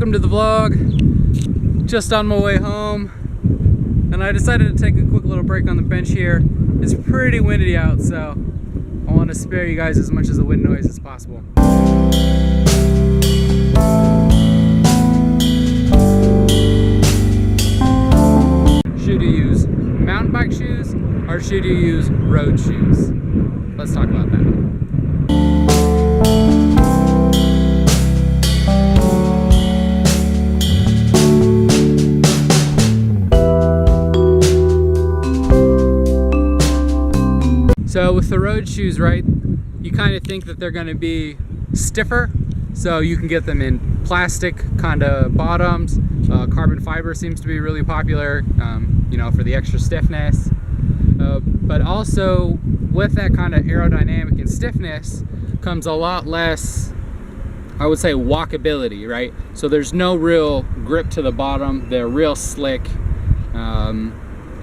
welcome to the vlog. Just on my way home, and I decided to take a quick little break on the bench here. It's pretty windy out, so I want to spare you guys as much of the wind noise as possible. Should you use mountain bike shoes or should you use road shoes? Let's talk about that. So with the road shoes, right, you kind of think that they're going to be stiffer, so you can get them in plastic kind of bottoms. Carbon fiber seems to be really popular, you know, for the extra stiffness. But also with that kind of aerodynamic and stiffness comes a lot less, I would say, walkability, right? So there's no real grip to the bottom. They're real slick.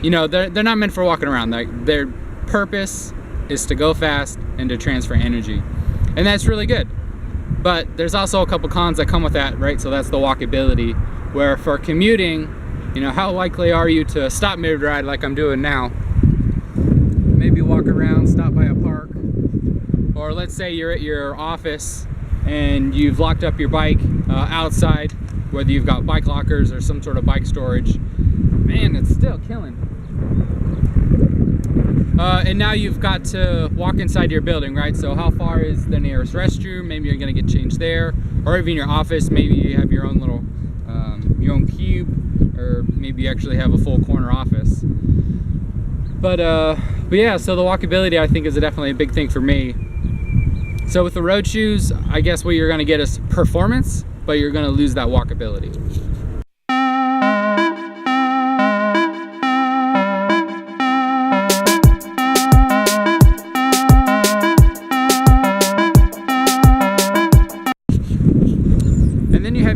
You know, they're not meant for walking around. Their purpose is to go fast and to transfer energy, and that's really good. But there's also a couple cons that come with that, right? So that's the walkability, where for commuting, you know, how likely are you to stop mid-ride like I'm doing now, maybe walk around, stop by a park, or let's say you're at your office and you've locked up your bike outside, whether you've got bike lockers or some sort of bike storage. Man, it's still killing. And now you've got to walk inside your building, right? So how far is the nearest restroom? Maybe you're gonna get changed there, or even your office. Maybe you have your own little, your own cube, or maybe you actually have a full corner office. But yeah, so the walkability, I think, is definitely a big thing for me. So with the road shoes, I guess what you're gonna get is performance, but you're gonna lose that walkability.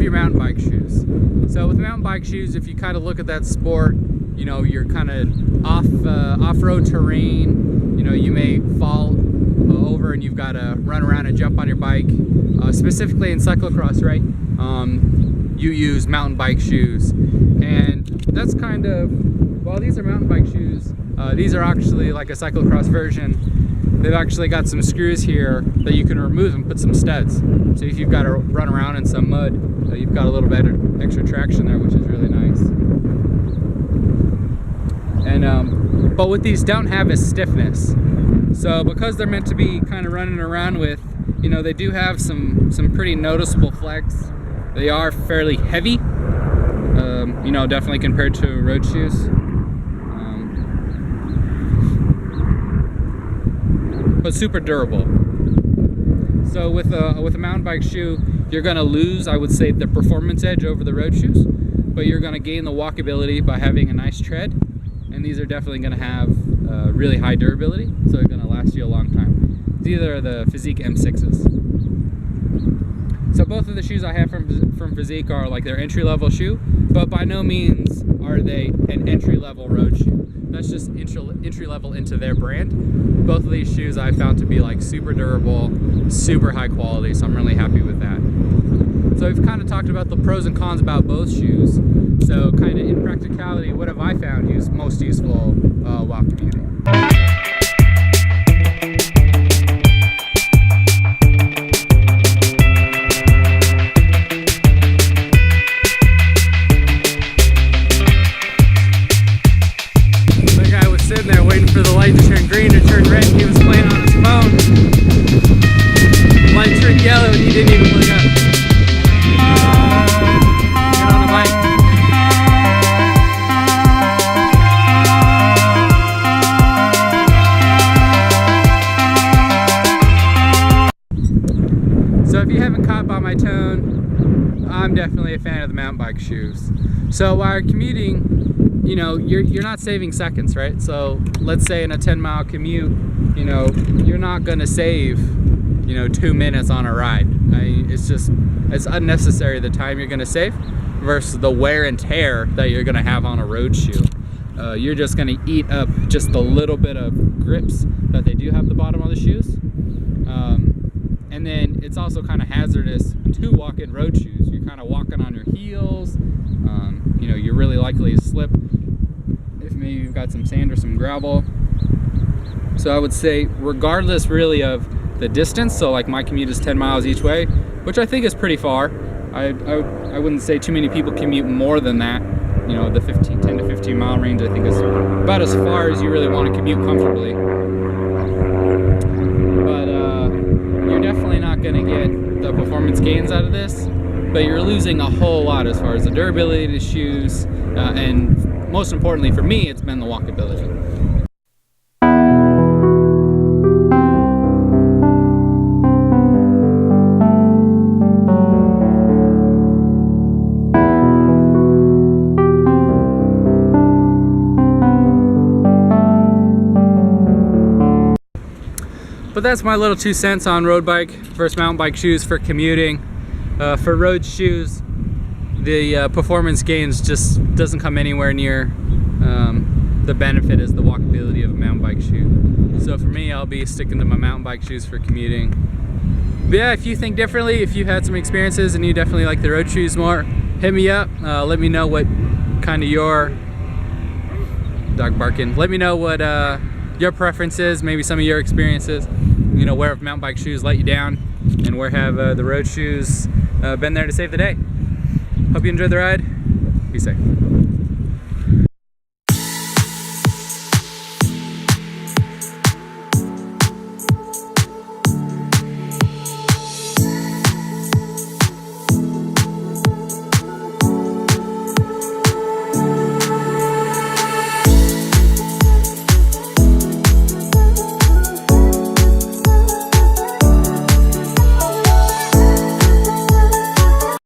Your mountain bike shoes. So with mountain bike shoes, if you kind of look at that sport, you know, you're kind of off-road terrain, you know, you may fall over and you've got to run around and jump on your bike. Specifically in cyclocross, right, you use mountain bike shoes, and that's kind of, well, these are mountain bike shoes, these are actually like a cyclocross version. They've actually got some screws here that you can remove and put some studs. So if you've got to run around in some mud, you've got a little bit of extra traction there, which is really nice. And but what these don't have is stiffness. So because they're meant to be kind of running around with, you know, they do have some pretty noticeable flex. They are fairly heavy, you know, definitely compared to road shoes. But super durable. So with a mountain bike shoe, you're gonna lose, I would say, the performance edge over the road shoes, but you're gonna gain the walkability by having a nice tread, and these are definitely gonna have really high durability, so they're gonna last you a long time. These are the Physique M6s. So both of the shoes I have from Physique are like their entry-level shoe, but by no means are they an entry-level road shoe. That's just entry level into their brand. Both of these shoes I found to be like super durable, super high quality, so I'm really happy with that. So we've kind of talked about the pros and cons about both shoes. So kind of in practicality, what have I found most useful while commuting? Sitting there waiting for the light to turn green or turn red, and he was playing on his phone. The light turned yellow and he didn't even look up. Get on the bike. So if you haven't caught by my tone, I'm definitely a fan of the mountain bike shoes. So while you're commuting, you know, you're not saving seconds, right? So let's say in a 10-mile commute, you know, you're not gonna save, you know, 2 minutes on a ride. I mean, it's unnecessary the time you're gonna save versus the wear and tear that you're gonna have on a road shoe. You're just gonna eat up just the little bit of grips that they do have at the bottom of the shoes. And then it's also kind of hazardous to walk in road shoes. You're kind of walking on your heels. You know, you're really likely to slip if maybe you've got some sand or some gravel. So I would say, regardless really of the distance, so like my commute is 10 miles each way, which I think is pretty far. I wouldn't say too many people commute more than that. You know, the 10 to 15 mile range I think is about as far as you really want to commute comfortably. But you're definitely not going to get the performance gains out of this, but you're losing a whole lot as far as the durability of the shoes, and most importantly for me, it's been the walkability. But that's my little 2 cents on road bike versus mountain bike shoes for commuting. For road shoes, the performance gains just doesn't come anywhere near the benefit as the walkability of a mountain bike shoe. So for me, I'll be sticking to my mountain bike shoes for commuting. But yeah, if you think differently, if you've had some experiences and you definitely like the road shoes more, hit me up. Let me know what kind of your dog barking. Let me know what your preference is, maybe some of your experiences. You know, where have mountain bike shoes let you down, and where have the road shoes been there to save the day. Hope you enjoyed the ride. Be safe.